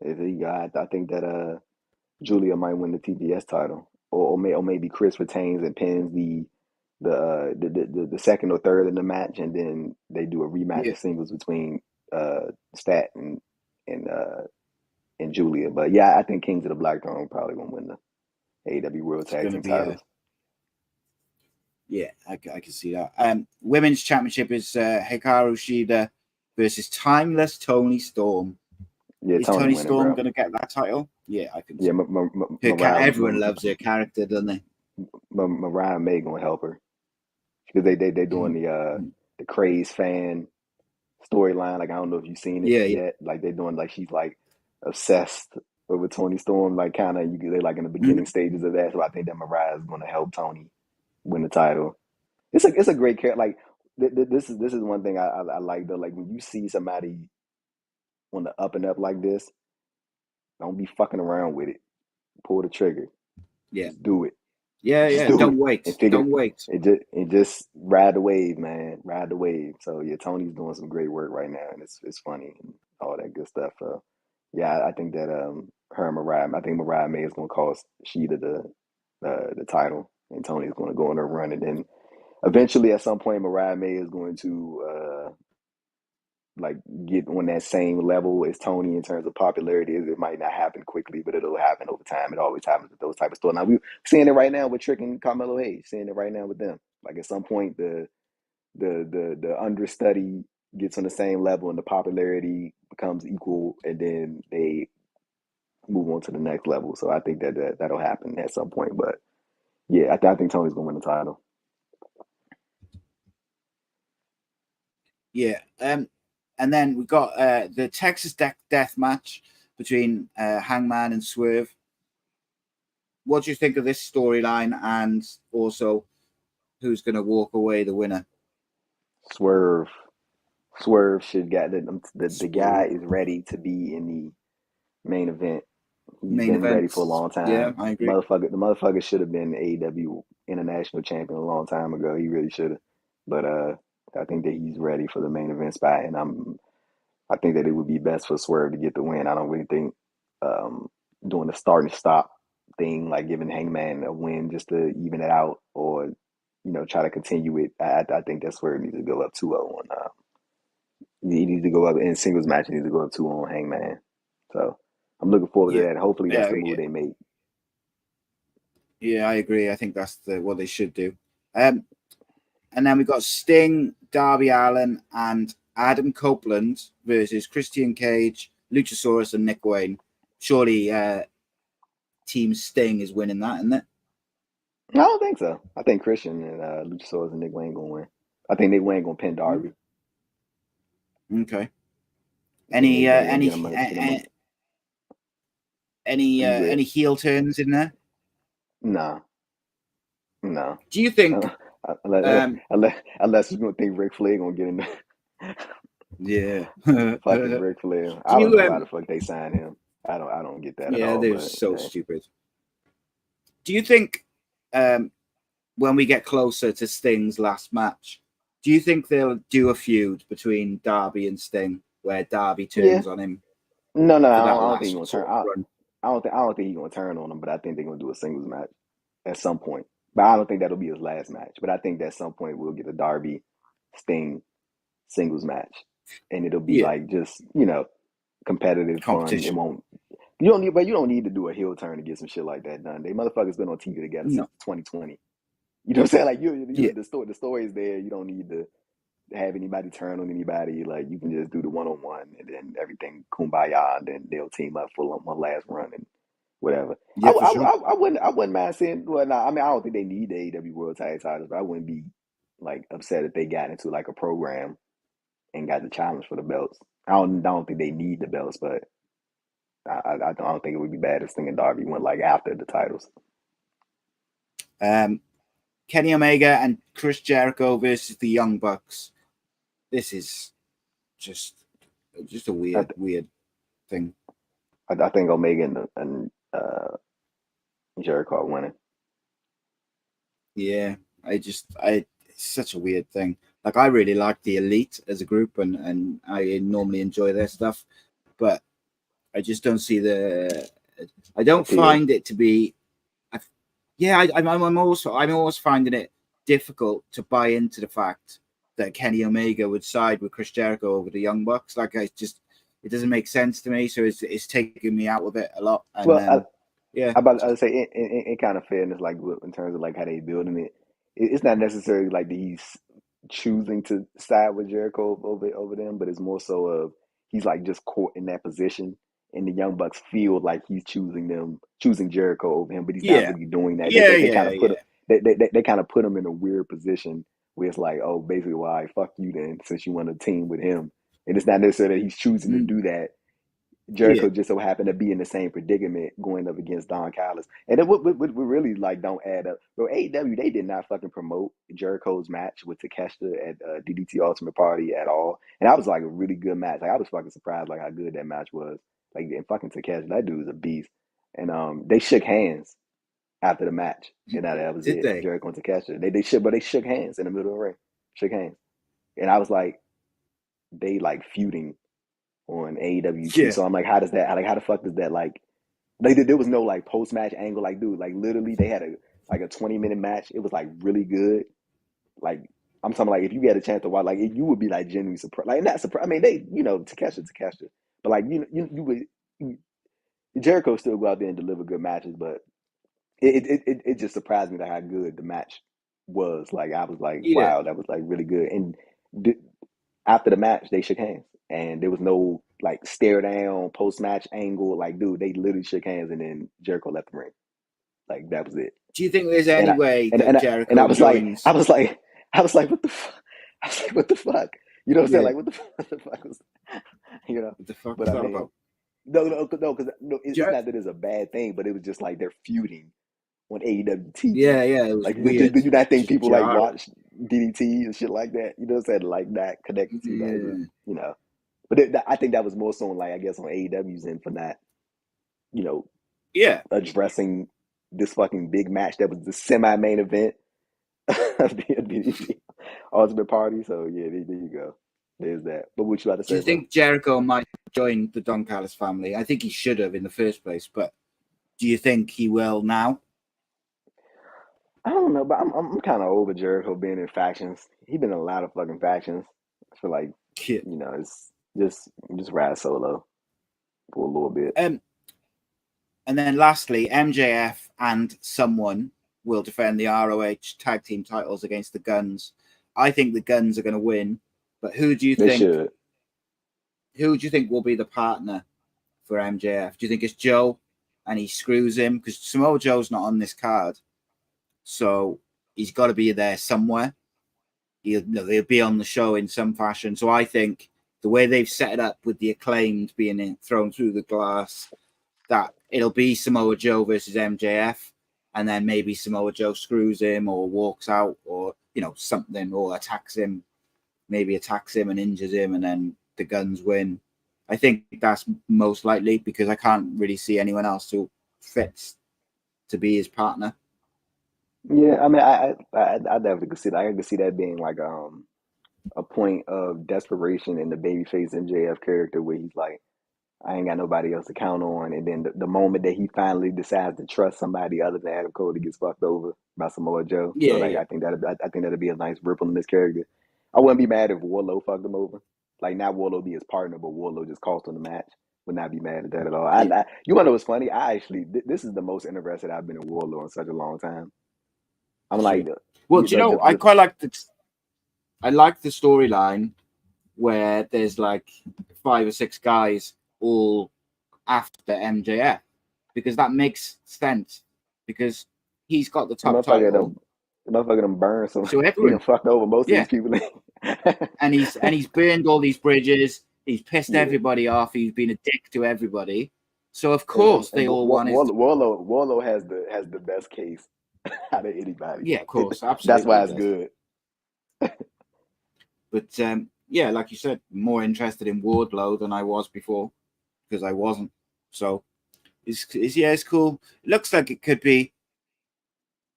[SPEAKER 3] I think that Julia might win the TBS title, or maybe Chris retains and pins the second or third in the match, and then they do a rematch of singles between Stat and Julia. But yeah, I think Kings of the Black Throne probably gonna win the AEW World Tag Team titles.
[SPEAKER 2] I can see that. Women's Championship is Hikaru Shida versus Timeless Toni Storm.
[SPEAKER 3] Yeah,
[SPEAKER 2] is
[SPEAKER 3] Tony
[SPEAKER 2] Toni
[SPEAKER 3] winning,
[SPEAKER 2] Storm
[SPEAKER 3] bro.
[SPEAKER 2] going to get that title? Yeah, I think.
[SPEAKER 3] Yeah,
[SPEAKER 2] so. Everyone loves her character, doesn't they?
[SPEAKER 3] Mariah May gonna help her because they doing the craze fan storyline. Like I don't know if you've seen it yet. Like they're doing like she's like obsessed with Toni Storm. Like kind of they like in the beginning stages of that. So I think that Mariah is gonna help Toni win the title. It's a great character. Like this is one thing I like though. Like when you see somebody on the up and up like this, don't be fucking around with it. Pull the trigger.
[SPEAKER 2] Yeah,
[SPEAKER 3] just do it.
[SPEAKER 2] Yeah. Don't wait. Don't wait.
[SPEAKER 3] And just ride the wave, man. Ride the wave. So yeah, Tony's doing some great work right now, and it's funny and all that good stuff. Yeah, I think that her and Mariah. I think Mariah May is going to cost Sheeta the title, and Tony's going to go on a run, and then eventually at some point Mariah May is going to like get on that same level as Tony in terms of popularity. It might not happen quickly, but it'll happen over time. It always happens with those type of stories. Now we're seeing it right now with Trick and Carmelo Hayes. Seeing it right now with them. Like at some point the understudy gets on the same level and the popularity becomes equal, and then they move on to the next level. So I think that'll happen at some point. But yeah, I think Tony's gonna win the title.
[SPEAKER 2] Yeah. And then we've got the Texas Death match between Hangman and Swerve. What do you think of this storyline, and also who's going to walk away the winner?
[SPEAKER 3] Swerve should get the guy is ready to be in the main event. He's been ready for a long time.
[SPEAKER 2] Yeah, I agree.
[SPEAKER 3] The motherfucker should have been AEW International Champion a long time ago. He really should have. But I think that he's ready for the main event spot, and I think that it would be best for Swerve to get the win. I don't really think doing the start and stop thing, like giving Hangman a win just to even it out, or try to continue it. I think that Swerve needs to go up 2-0 on. He needs to go up in singles match. He needs to go up 2 on Hangman. So I'm looking forward to that. Hopefully that's the move they make.
[SPEAKER 2] Yeah, I agree. I think that's what they should do. And then we've got Sting, Darby Allin, and Adam Copeland versus Christian Cage, Luchasaurus, and Nick Wayne. Surely Team Sting is winning that, isn't it?
[SPEAKER 3] I don't think so. I think Christian and Luchasaurus and Nick Wayne gonna win. I think Nick Wayne gonna pin Darby.
[SPEAKER 2] Okay. Any heel turns in there?
[SPEAKER 3] No.
[SPEAKER 2] Do you think?
[SPEAKER 3] Unless you're gonna think Ric Flair gonna get in there.
[SPEAKER 2] Yeah.
[SPEAKER 3] Fucking Ric Flair. I don't know why the fuck they signed him. I don't get that at all.
[SPEAKER 2] Yeah, they're so stupid. Do you think when we get closer to Sting's last match, do you think they'll do a feud between Darby and Sting where Darby turns on him?
[SPEAKER 3] No, I don't think he's gonna turn. I don't think he's gonna turn on him, but I think they're gonna do a singles match at some point. But I don't think that'll be his last match. But I think that at some point we'll get a Darby Sting singles match, and it'll be like just competitive fun. It You don't need to do a heel turn to get some shit like that done. They motherfuckers been on TV together since
[SPEAKER 2] No.
[SPEAKER 3] 2020. You know what I'm saying? Like
[SPEAKER 2] Yeah.
[SPEAKER 3] the story is there. You don't need to have anybody turn on anybody. Like you can just do the 1-on-1 and then everything kumbaya, and then they'll team up for one last run and whatever.
[SPEAKER 2] Yeah, for sure.
[SPEAKER 3] I wouldn't mind seeing. Well, nah, I mean, I don't think they need the AEW World Tag Titles, but I wouldn't be like upset if they got into like a program and got the challenge for the belts. I don't think they need the belts, but I don't think it would be bad if Sting and Darby went like after the titles.
[SPEAKER 2] Kenny Omega and Chris Jericho versus the Young Bucks. This is just a weird thing.
[SPEAKER 3] I think Omega and Jericho are winning.
[SPEAKER 2] Yeah, it's such a weird thing. Like, I really like the Elite as a group, and I normally enjoy their stuff, but I just don't see I don't find it to be. I'm always finding it difficult to buy into the fact that Kenny Omega would side with Chris Jericho over the Young Bucks. Like, it doesn't make sense to me. So it's taking me out of it a lot. And
[SPEAKER 3] well,
[SPEAKER 2] yeah,
[SPEAKER 3] I about to say in kind of fairness, like in terms of like how they building it, it's not necessarily like that he's choosing to side with Jericho over them, but it's more so of he's like just caught in that position, and the Young Bucks feel like he's choosing Jericho over him, but he's not really doing that. They kind of they kind of put him in a weird position where it's like, oh, basically, why fuck you then, since you want to team with him, and it's not necessarily that he's choosing to do that. Jericho just so happened to be in the same predicament going up against Don Callis. And then what really like don't add up. Bro, AEW, they did not fucking promote Jericho's match with Takeshita at DDT Ultimate Party at all. And that was like a really good match. Like I was fucking surprised like how good that match was. Like and fucking Takeshita, that dude is a beast. And they shook hands after the match. And that was it. Jericho and Takeshita. They shook hands in the middle of the ring. Shook hands. And I was like, they like feuding on AEW.
[SPEAKER 2] Yeah.
[SPEAKER 3] So I'm like, how the fuck does that like there was no like post match angle, like dude, like literally they had a 20-minute match. It was like really good. Like I'm talking like if you get a chance to watch, like you would be like genuinely surprised. Like not surprised. I mean they, Takeshita, but like you would Jericho still go out there and deliver good matches, but it just surprised me like how good the match was. Like I was like, wow, that was like really good. And after the match, they shook hands. And there was no like stare down post match angle. Like, dude, they literally shook hands and then Jericho left the ring. Like that was it.
[SPEAKER 2] Do you think there's any way that Jericho
[SPEAKER 3] and I was
[SPEAKER 2] joins?
[SPEAKER 3] like, what the fuck? I was like, what the fuck? You know what I'm saying? Like, what the fuck was,
[SPEAKER 2] What the fuck
[SPEAKER 3] but
[SPEAKER 2] was
[SPEAKER 3] I
[SPEAKER 2] that
[SPEAKER 3] mean,
[SPEAKER 2] about?
[SPEAKER 3] No, because it's not that it's a bad thing, but it was just like they're feuding on AEW TV.
[SPEAKER 2] Yeah, it was
[SPEAKER 3] like,
[SPEAKER 2] weird.
[SPEAKER 3] Did you not think people like
[SPEAKER 2] jarring.
[SPEAKER 3] watch DDT and shit like that? You know what I'm saying? Like not connected to that, But I think that was more so on, like, I guess on AEW's end for not, addressing this fucking big match that was the semi-main event of the DDT Ultimate Party. So yeah, there you go. There's that. But what you about to say?
[SPEAKER 2] Do you think Jericho might join the Don Callis family? I think he should have in the first place, but do you think he will now?
[SPEAKER 3] I don't know, but I'm kind of over Jericho being in factions. He's been in a lot of fucking factions. I feel like it's just ride solo for a little bit.
[SPEAKER 2] And then lastly, MJF and someone will defend the ROH tag team titles against the Guns. I think the Guns are going to win, but who do you think? Who do you think will be the partner for MJF? Do you think it's Joe and he screws him? Because Samoa Joe's not on this card, so he's got to be there somewhere. They'll be on the show in some fashion. So I think the way they've set it up with the Acclaimed being thrown through the glass, that it'll be Samoa Joe versus MJF, and then maybe Samoa Joe screws him or walks out or something, or attacks him and injures him, and then the Guns win. I think that's most likely because I can't really see anyone else who fits to be his partner.
[SPEAKER 3] Yeah, I mean, I definitely could see that. I could see that being like a point of desperation in the babyface MJF character where he's like, I ain't got nobody else to count on, and then the moment that he finally decides to trust somebody other than Adam Cole, he gets fucked over by Samoa Joe.
[SPEAKER 2] Yeah,
[SPEAKER 3] so like, I think that'd be a nice ripple in this character. I wouldn't be mad if Warlow fucked him over. Like not Warlow be his partner, but Warlow just cost him the match. Would not be mad at that at all. You want to know what's funny? I actually, this is the most interested I've been in Warlord in such a long time. I'm like,
[SPEAKER 2] well, do you know, I quite like I like the storyline where there's like 5 or 6 guys all after MJF, because that makes sense, because he's got the top title.
[SPEAKER 3] The motherfucker done burned, so he
[SPEAKER 2] everyone,
[SPEAKER 3] done fucked over most of these people.
[SPEAKER 2] and he's burned all these bridges. He's pissed everybody off. He's been a dick to everybody. So of course they all want his.
[SPEAKER 3] Warlord has the best case out of anybody.
[SPEAKER 2] Yeah, of course, absolutely.
[SPEAKER 3] That's why it's good.
[SPEAKER 2] But yeah, like you said, more interested in Wardlow than I was before, because I wasn't. So it's cool. It looks like it could be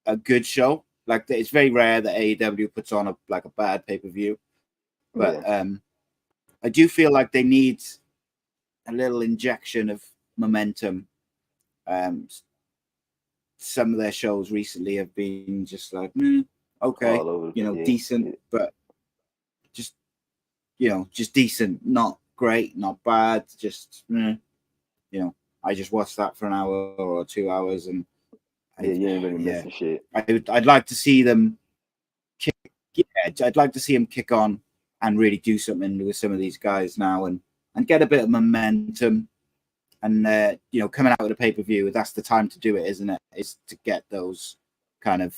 [SPEAKER 2] a good show. Like, it's very rare that AEW puts on a bad pay-per-view, but I do feel like they need a little injection of momentum. Some of their shows recently have been just like, okay, decent, but just decent, not great, not bad, just I just watched that for an hour or 2 hours, and
[SPEAKER 3] you ain't really missing shit.
[SPEAKER 2] I'd like to see them I'd like to see them kick on and really do something with some of these guys now, and get a bit of momentum. And coming out with a pay-per-view, that's the time to do it, isn't it? Is to get those kind of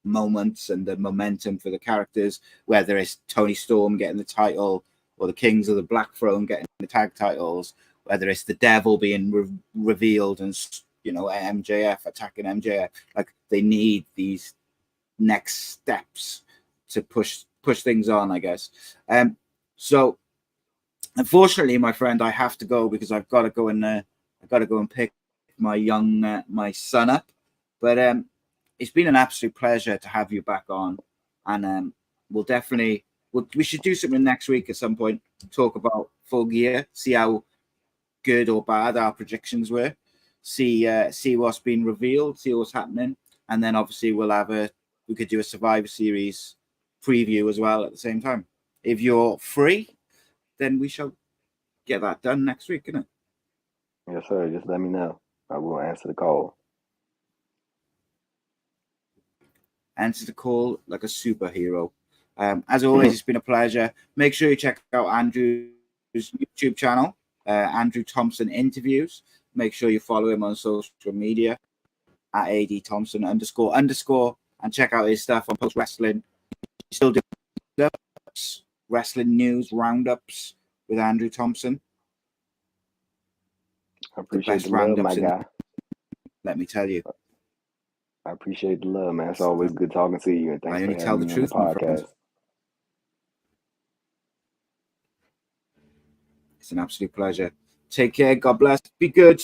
[SPEAKER 2] moments and the momentum for the characters, whether it's Tony Storm getting the title or the Kings of the Black Throne getting the tag titles, whether it's the Devil being revealed and MJF attacking MJF. Like, they need these next steps to push things on, I guess. So unfortunately, my friend, I have to go, because I've got to go and pick my son up. But it's been an absolute pleasure to have you back on, and we should do something next week at some point, talk about Full Gear, see how good or bad our predictions were, see what's been revealed, see what's happening, and then obviously we could do a Survivor Series preview as well at the same time. If you're free, then we shall get that done next week, isn't it?
[SPEAKER 3] Yes, sir. Just let me know. I will answer the call.
[SPEAKER 2] Answer the call like a superhero. As always, it's been a pleasure. Make sure you check out Andrew's YouTube channel, Andrew Thompson Interviews. Make sure you follow him on social media at @ADThompson __, and check out his stuff on Post Wrestling. He's still doing wrestling news roundups with Andrew Thompson.
[SPEAKER 3] I appreciate the love, my guy.
[SPEAKER 2] Let me tell you.
[SPEAKER 3] I appreciate the love, man. It's always good talking to you, and thanks for having me on the podcast.
[SPEAKER 2] It's an absolute pleasure. Take care. God bless. Be good.